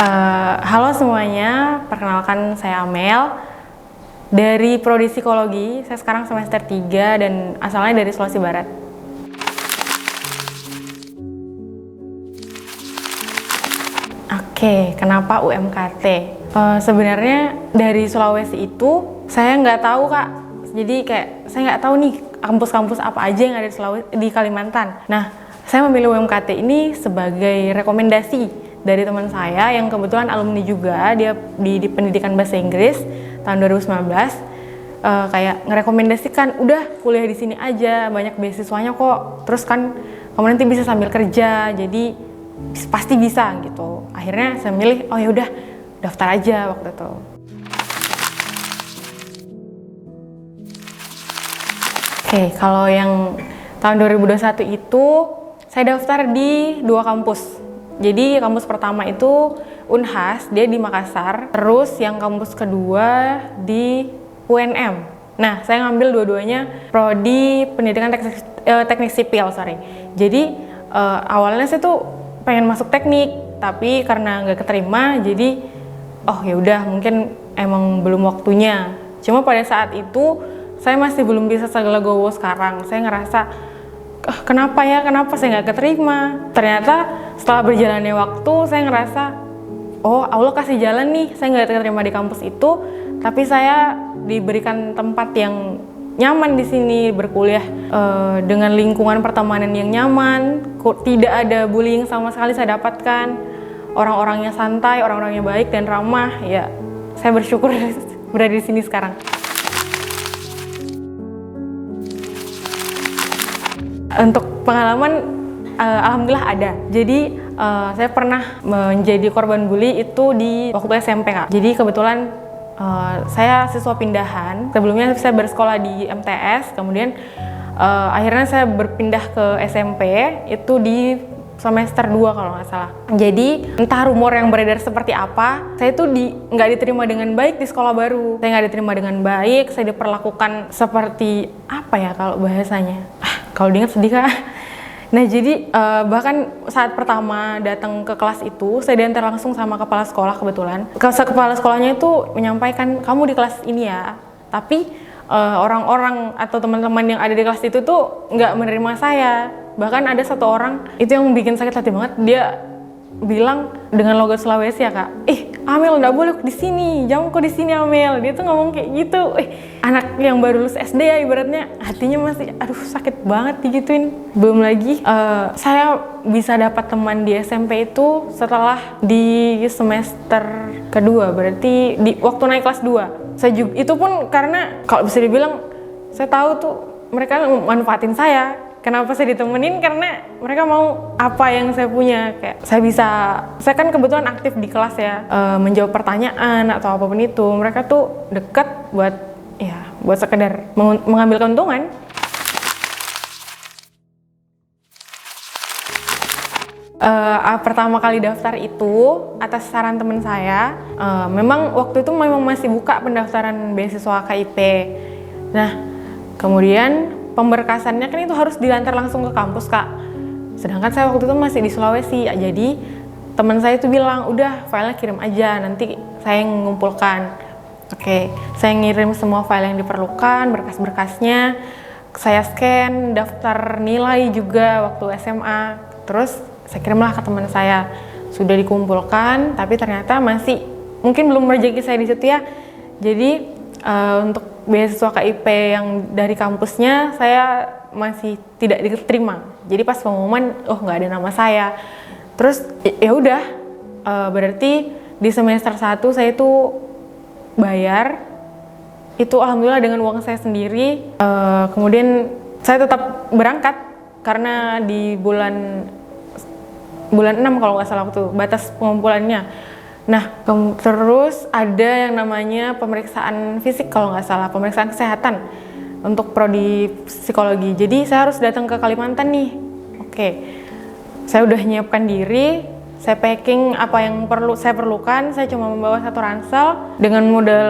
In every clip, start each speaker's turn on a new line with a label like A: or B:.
A: Halo semuanya, perkenalkan saya Amel dari Prodi Psikologi. Saya sekarang semester 3 dan asalnya dari Sulawesi Barat. Oke, kenapa UMKT? Sebenarnya dari Sulawesi itu saya nggak tahu Kak. Jadi kayak saya nggak tahu nih kampus-kampus apa aja yang ada di Kalimantan. Nah, saya memilih UMKT ini sebagai rekomendasi dari teman saya yang kebetulan alumni juga, dia di pendidikan bahasa Inggris tahun 2019, kayak ngerekomendasikan udah kuliah di sini aja, banyak beasiswanya kok, terus kan kamu nanti bisa sambil kerja, jadi pasti bisa gitu. Akhirnya saya milih, oh ya udah daftar aja waktu itu. Oke, kalau yang tahun 2021 itu saya daftar di 2 kampus. Jadi kampus pertama itu Unhas, dia di Makassar. Terus yang kampus kedua di UNM. Nah, saya ngambil dua-duanya prodi pendidikan teknik sipil, Jadi awalnya saya tuh pengen masuk teknik, tapi karena nggak keterima, jadi oh ya udah mungkin emang belum waktunya. Cuma pada saat itu saya masih belum bisa segala-gowo sekarang. Saya ngerasa kenapa saya nggak keterima. Ternyata setelah berjalannya waktu saya ngerasa, oh Allah kasih jalan nih, saya nggak keterima di kampus itu, tapi saya diberikan tempat yang nyaman di sini berkuliah, dengan lingkungan pertemanan yang nyaman, tidak ada bullying sama sekali saya dapatkan, orang-orangnya santai, orang-orangnya baik dan ramah. Ya, saya bersyukur berada di sini sekarang. Untuk pengalaman, alhamdulillah ada. Jadi saya pernah menjadi korban bully itu di waktu SMP Kak. Jadi kebetulan saya siswa pindahan. Sebelumnya saya bersekolah di MTS, kemudian akhirnya saya berpindah ke SMP itu di semester 2 kalau nggak salah. Jadi entah rumor yang beredar seperti apa, saya tuh nggak diterima dengan baik di sekolah baru. Saya nggak diterima dengan baik, saya diperlakukan seperti apa ya kalau bahasanya? Kalau diingat sedih Kak. Nah jadi bahkan saat pertama datang ke kelas itu, saya diantar langsung sama kepala sekolah kebetulan. Kepala sekolahnya itu menyampaikan, kamu di kelas ini ya. Tapi orang-orang atau teman-teman yang ada di kelas itu tuh nggak menerima saya. Bahkan ada satu orang, itu yang bikin sakit hati banget, dia bilang dengan logat Sulawesi ya Kak, Amel nggak boleh di sini, jangan kok di sini Amel. Dia tuh ngomong kayak gitu. Anak yang baru lulus SD ya ibaratnya, hatinya masih aduh sakit banget digituin. Belum lagi saya bisa dapat teman di SMP itu setelah di semester kedua, berarti di waktu naik kelas 2. Saya juga, itu pun karena kalau bisa dibilang saya tahu tuh mereka manfaatin saya. Kenapa saya ditemenin? Karena mereka mau apa yang saya punya. Kayak saya kan kebetulan aktif di kelas ya, menjawab pertanyaan atau apapun itu. Mereka tuh deket buat sekedar mengambil keuntungan. Pertama kali daftar itu atas saran teman saya. Memang waktu itu masih buka pendaftaran beasiswa KIP. Nah, kemudian pemberkasannya kan itu harus dilantar langsung ke kampus Kak. Sedangkan saya waktu itu masih di Sulawesi. Jadi teman saya itu bilang, udah filenya kirim aja, nanti saya mengumpulkan. Oke, saya ngirim semua file yang diperlukan, berkas-berkasnya. Saya scan, daftar nilai juga waktu SMA. Terus saya kirimlah ke teman saya. Sudah dikumpulkan, tapi ternyata masih mungkin belum rezeki saya di situ ya. Jadi untuk beasiswa KIP yang dari kampusnya saya masih tidak diterima. Jadi pas pengumuman, nggak ada nama saya. Terus ya udah, berarti di semester 1 saya itu bayar. Itu alhamdulillah dengan uang saya sendiri. Kemudian saya tetap berangkat karena di bulan 6 kalau nggak salah waktu batas pengumpulannya. Nah, terus ada yang namanya pemeriksaan fisik kalau nggak salah, pemeriksaan kesehatan untuk prodi psikologi. Jadi saya harus datang ke Kalimantan nih. Oke, saya udah nyiapkan diri, saya packing apa yang saya perlukan. Saya cuma membawa 1 ransel. Dengan modal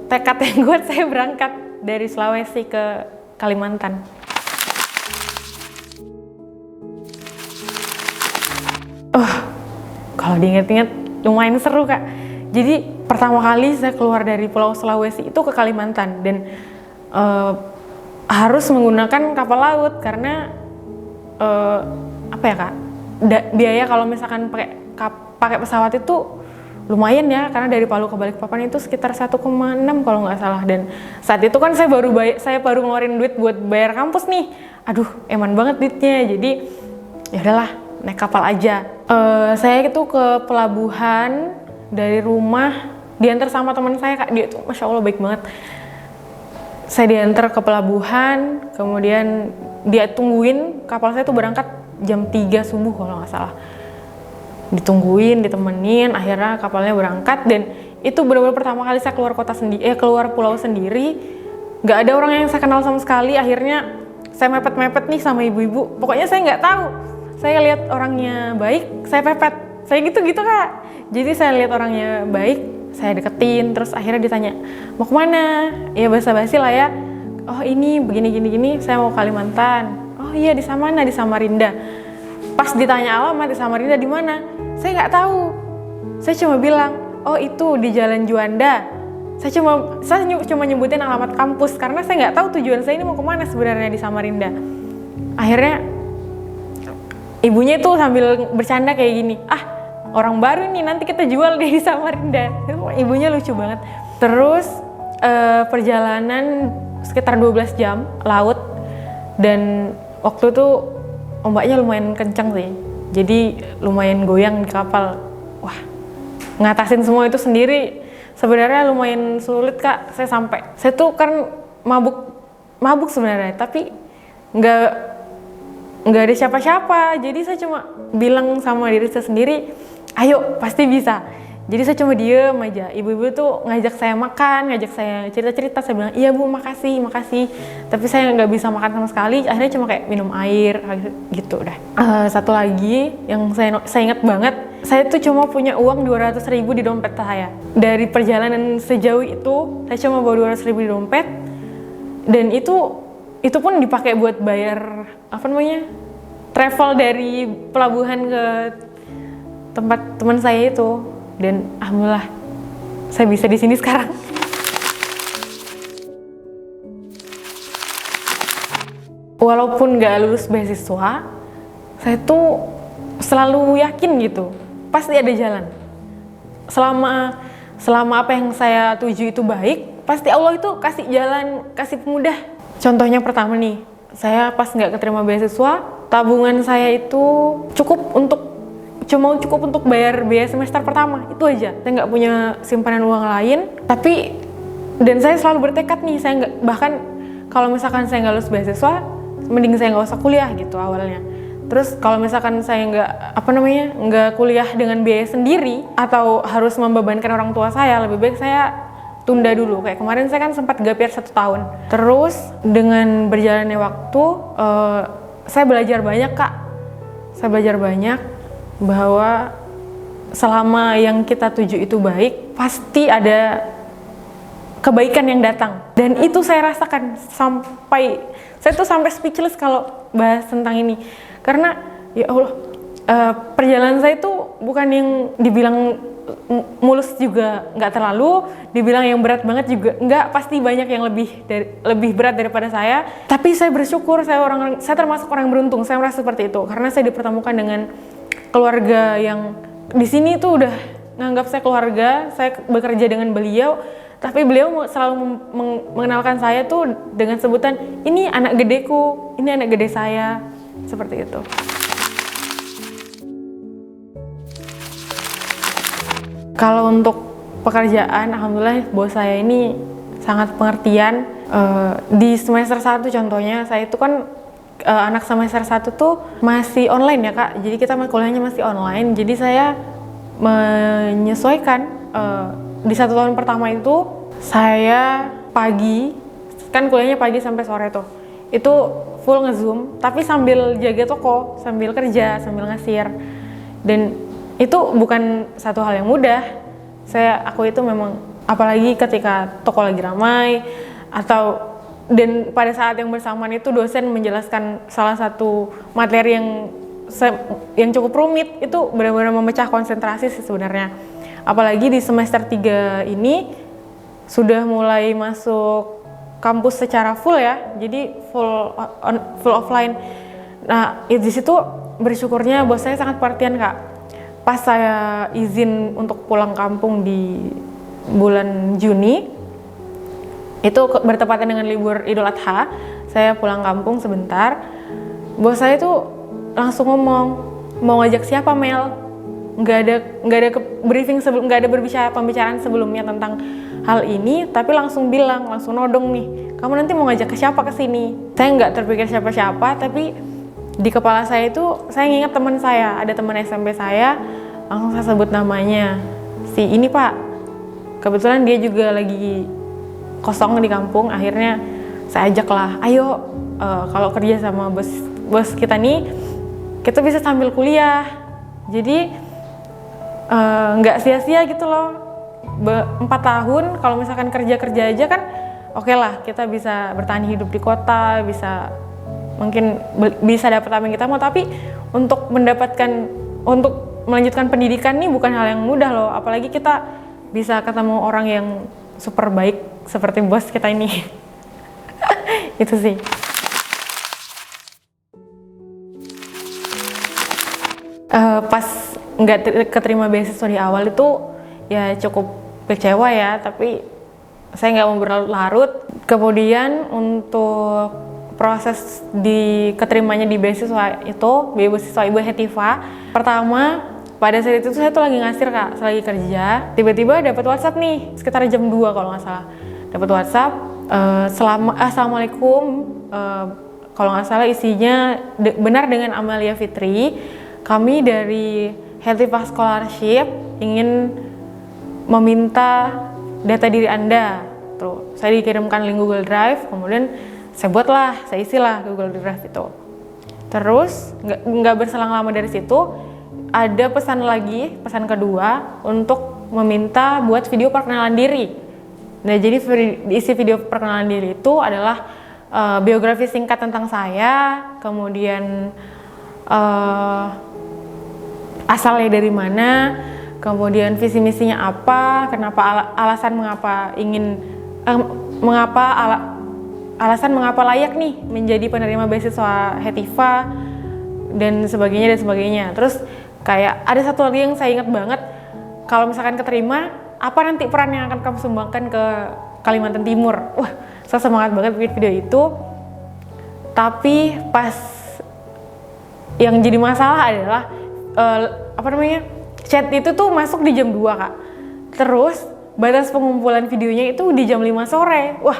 A: tekad yang kuat, saya berangkat dari Sulawesi ke Kalimantan. Kalau diinget-inget lumayan seru Kak. Jadi pertama kali saya keluar dari Pulau Sulawesi itu ke Kalimantan dan harus menggunakan kapal laut karena apa ya Kak, biaya kalau misalkan pakai pesawat itu lumayan ya, karena dari Palu ke Balikpapan itu sekitar 1,6 kalau nggak salah. Dan saat itu kan saya baru ngeluarin duit buat bayar kampus nih. Aduh, eman banget duitnya. Jadi ya udahlah, naik kapal aja. Saya itu ke pelabuhan dari rumah, diantar sama teman saya Kak. Dia tuh Masya Allah baik banget. Saya diantar ke pelabuhan, kemudian dia tungguin kapal saya tuh berangkat jam 3 subuh kalau nggak salah. Ditungguin, ditemenin, akhirnya kapalnya berangkat. Dan itu benar-benar pertama kali saya keluar keluar pulau sendiri. Nggak ada orang yang saya kenal sama sekali. Akhirnya saya mepet-mepet nih sama ibu-ibu. Pokoknya saya nggak tahu. Saya lihat orangnya baik, saya pepet. Saya gitu-gitu Kak. Jadi saya lihat orangnya baik, saya deketin, terus akhirnya ditanya, mau kemana? Ya basa-basi lah ya. Oh ini begini, saya mau Kalimantan. Oh iya di mana? Di Samarinda. Pas ditanya alamat di Samarinda di mana? Saya nggak tahu. Saya cuma bilang, oh itu di Jalan Juanda. Saya cuma nyebutin alamat kampus karena saya nggak tahu tujuan saya ini mau kemana sebenarnya di Samarinda. Akhirnya ibunya itu sambil bercanda kayak gini, orang baru nih nanti kita jual deh di Samarinda. Ibunya lucu banget. Terus perjalanan sekitar 12 jam laut, dan waktu itu ombaknya lumayan kencang sih. Jadi lumayan goyang di kapal. Wah, ngatasin semua itu sendiri sebenarnya lumayan sulit Kak. Saya tuh kan mabuk sebenarnya, tapi nggak ada siapa-siapa. Jadi saya cuma bilang sama diri saya sendiri, ayo pasti bisa. Jadi saya cuma diem aja. Ibu-ibu tuh ngajak saya makan, ngajak saya cerita-cerita. Saya bilang, iya Bu, makasih. Tapi saya nggak bisa makan sama sekali. Akhirnya cuma kayak minum air, gitu udah. Satu lagi yang saya ingat banget, saya tuh cuma punya uang 200.000 di dompet saya. Dari perjalanan sejauh itu, saya cuma bawa 200.000 di dompet. Dan itu pun dipakai buat bayar, travel dari pelabuhan ke tempat teman saya itu. Dan alhamdulillah saya bisa di sini sekarang. Walaupun nggak lulus beasiswa, saya tuh selalu yakin gitu, pasti ada jalan. Selama apa yang saya tuju itu baik, pasti Allah itu kasih jalan, kasih pemudah. Contohnya pertama nih, saya pas nggak keterima beasiswa, tabungan saya itu cukup untuk bayar biaya semester pertama, itu aja. Saya nggak punya simpanan uang lain, dan saya selalu bertekad nih, bahkan kalau misalkan saya nggak lulus beasiswa, mending saya nggak usah kuliah gitu awalnya. Terus kalau misalkan saya nggak kuliah dengan biaya sendiri atau harus membebankan orang tua saya, lebih baik saya tunda dulu. Kayak kemarin saya kan sempat gap year 1 tahun. Terus dengan berjalannya waktu, saya belajar banyak Kak. Saya belajar banyak bahwa selama yang kita tuju itu baik, pasti ada kebaikan yang datang. Dan itu saya rasakan saya tuh sampai speechless kalau bahas tentang ini. Karena ya Allah, perjalanan saya itu bukan yang dibilang mulus juga nggak terlalu, dibilang yang berat banget juga nggak, pasti banyak yang lebih berat daripada saya. Tapi saya bersyukur, saya termasuk orang beruntung, saya merasa seperti itu karena saya dipertemukan dengan keluarga yang di sini tuh udah nganggap saya keluarga. Saya bekerja dengan beliau, tapi beliau selalu mengenalkan saya tuh dengan sebutan, ini anak gedeku, ini anak gede saya, seperti itu. Kalau untuk pekerjaan, alhamdulillah bos saya ini sangat pengertian. Di semester 1 contohnya, saya itu kan anak semester 1 tuh masih online ya Kak, jadi kita kuliahnya masih online. Jadi saya menyesuaikan, di 1 tahun pertama itu saya pagi, kan kuliahnya pagi sampai sore tuh, itu full nge-zoom, tapi sambil jaga toko, sambil kerja, sambil ngasir. Dan itu bukan satu hal yang mudah. Aku itu memang, apalagi ketika toko lagi ramai, dan pada saat yang bersamaan itu dosen menjelaskan salah satu materi yang yang cukup rumit, itu benar-benar memecah konsentrasi sih sebenarnya. Apalagi di semester 3 ini sudah mulai masuk kampus secara full ya, jadi full offline. Nah, di situ bersyukurnya bos saya sangat perhatian Kak. Pas saya izin untuk pulang kampung di bulan Juni, itu bertepatan dengan libur Idul Adha, saya pulang kampung sebentar. Bos saya tuh langsung ngomong, mau ngajak siapa Mel? Nggak ada briefing sebelum, nggak ada pembicaraan sebelumnya tentang hal ini, tapi langsung nodong nih, kamu nanti mau ngajak ke siapa ke sini? Saya nggak terpikir siapa-siapa, tapi di kepala saya itu saya ngingat teman saya, ada teman SMP saya, langsung saya sebut namanya, si ini Pak. Kebetulan dia juga lagi kosong di kampung, akhirnya saya ajak lah, ayo kalau kerja sama bos kita nih, kita bisa sambil kuliah, jadi nggak sia-sia gitu loh. 4 tahun kalau misalkan kerja aja kan oke lah, kita bisa bertahan hidup di kota, bisa mungkin bisa dapat apa yang kita mau, tapi untuk melanjutkan pendidikan nih bukan hal yang mudah loh, apalagi kita bisa ketemu orang yang super baik seperti bos kita ini. Itu sih. Pas nggak keterima beasiswa di awal itu ya cukup kecewa ya, tapi saya nggak mau berlarut-larut. Kemudian untuk proses keterimanya di beasiswa Ibu Hetiva, pertama pada saat itu saya tuh lagi ngasir Kak, saya lagi kerja, tiba-tiba dapat WhatsApp nih sekitar jam 2 kalau nggak salah, dapat WhatsApp, Assalamualaikum, kalau nggak salah isinya benar dengan Amalia Fitri, kami dari Hetiva Scholarship ingin meminta data diri Anda. Terus saya dikirimkan link Google Drive, kemudian saya isilah Google Drive itu. Terus nggak berselang lama dari situ ada pesan kedua untuk meminta buat video perkenalan diri. Nah, jadi isi video perkenalan diri itu adalah biografi singkat tentang saya, kemudian asalnya dari mana, kemudian visi misinya apa, alasan mengapa layak nih menjadi penerima beasiswa Hetiva dan sebagainya. Terus kayak ada satu lagi yang saya ingat banget, kalau misalkan keterima, apa nanti peran yang akan kamu sumbangkan ke Kalimantan Timur? Wah, saya semangat banget bikin video itu. Tapi pas yang jadi masalah adalah chat itu tuh masuk di jam 2 Kak. Terus batas pengumpulan videonya itu di jam 5 sore. Wah,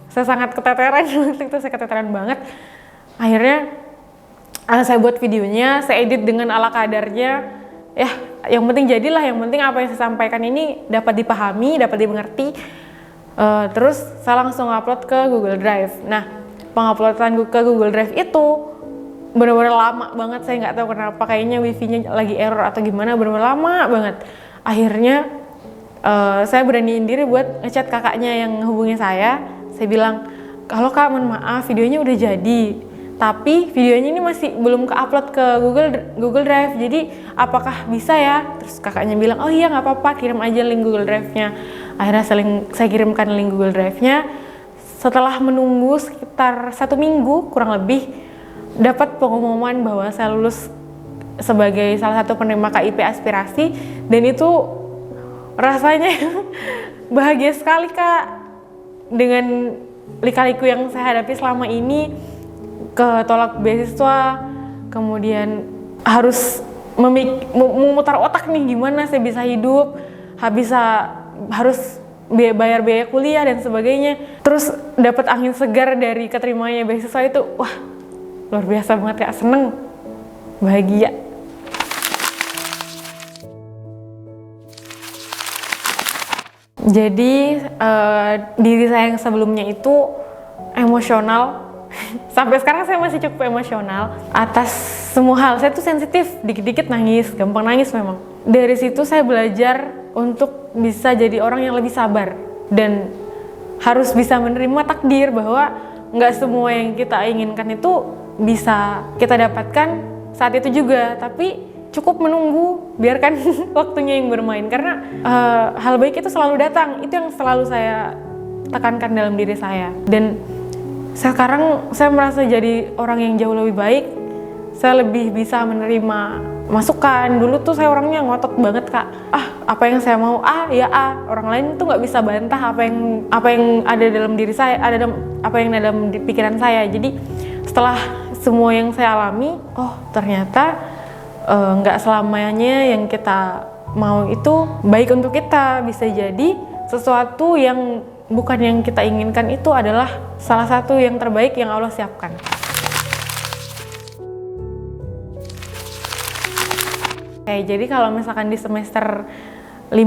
A: saya sangat keteteran waktu itu, saya keteteran banget. Akhirnya saya buat videonya, saya edit dengan ala kadarnya. Ya, yang penting jadilah, yang penting apa yang saya sampaikan ini dapat dipahami, dapat dimengerti. Terus saya langsung upload ke Google Drive. Nah, penguploadan ke Google Drive itu benar-benar lama banget, saya nggak tahu kenapa, kayaknya wifi-nya lagi error atau gimana, benar-benar lama banget. Akhirnya saya beraniin diri buat ngechat kakaknya yang hubungi saya bilang, kalau Kak, mohon maaf videonya udah jadi, tapi videonya ini masih belum ke-upload ke Google Drive, jadi apakah bisa ya? Terus kakaknya bilang, oh iya nggak apa-apa, kirim aja link Google Drive-nya. Akhirnya saya kirimkan link Google Drive-nya. Setelah menunggu sekitar 1 minggu kurang lebih, dapat pengumuman bahwa saya lulus sebagai salah satu penerima KIP aspirasi, dan itu rasanya bahagia sekali Kak. Dengan lika-liku yang saya hadapi selama ini, ketolak beasiswa, kemudian harus memutar otak nih gimana saya bisa hidup, harus bayar biaya kuliah dan sebagainya. Terus dapat angin segar dari keterimanya beasiswa itu, wah luar biasa banget Kak, seneng, bahagia. Jadi diri saya yang sebelumnya itu emosional. Sampai sekarang saya masih cukup emosional atas semua hal. Saya tuh sensitif, dikit-dikit nangis, gampang nangis memang. Dari situ saya belajar untuk bisa jadi orang yang lebih sabar dan harus bisa menerima takdir, bahwa nggak semua yang kita inginkan itu bisa kita dapatkan saat itu juga, tapi cukup menunggu, biarkan waktunya yang bermain, karena hal baik itu selalu datang. Itu yang selalu saya tekankan dalam diri saya. Dan sekarang saya merasa jadi orang yang jauh lebih baik. Saya lebih bisa menerima masukan. Dulu tuh saya orangnya ngotot banget, Kak. Apa yang saya mau ya orang lain tuh nggak bisa bantah apa yang ada dalam diri saya, apa yang ada dalam pikiran saya. Jadi setelah semua yang saya alami, ternyata nggak selamanya yang kita mau itu baik untuk kita. Bisa jadi sesuatu yang bukan yang kita inginkan itu adalah salah satu yang terbaik yang Allah siapkan. Oke, jadi kalau misalkan di semester 5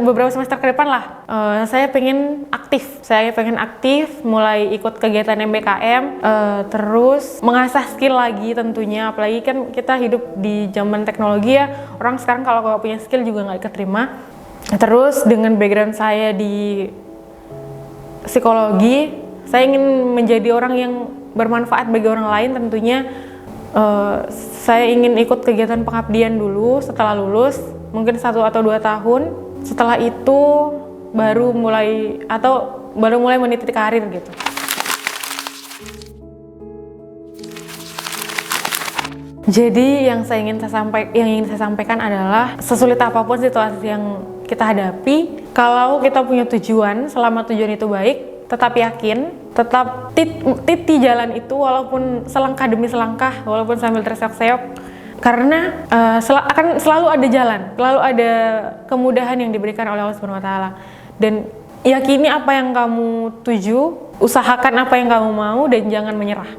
A: beberapa semester ke depan lah, saya pengen aktif, mulai ikut kegiatan MBKM, terus mengasah skill lagi tentunya, apalagi kan kita hidup di zaman teknologi ya, orang sekarang kalau nggak punya skill juga nggak keterima. Terus dengan background saya di psikologi, saya ingin menjadi orang yang bermanfaat bagi orang lain tentunya. Saya ingin ikut kegiatan pengabdian dulu setelah lulus, mungkin 1 atau 2 tahun. Setelah itu baru mulai meniti karir gitu. Jadi yang ingin saya sampaikan adalah sesulit apapun situasi yang kita hadapi, kalau kita punya tujuan, selama tujuan itu baik, tetap yakin, tetap titi jalan itu walaupun selangkah demi selangkah, walaupun sambil terseok-seok, karena akan selalu ada jalan, selalu ada kemudahan yang diberikan oleh Allah Subhanahu wa Ta'ala. Dan yakini apa yang kamu tuju, usahakan apa yang kamu mau, dan jangan menyerah.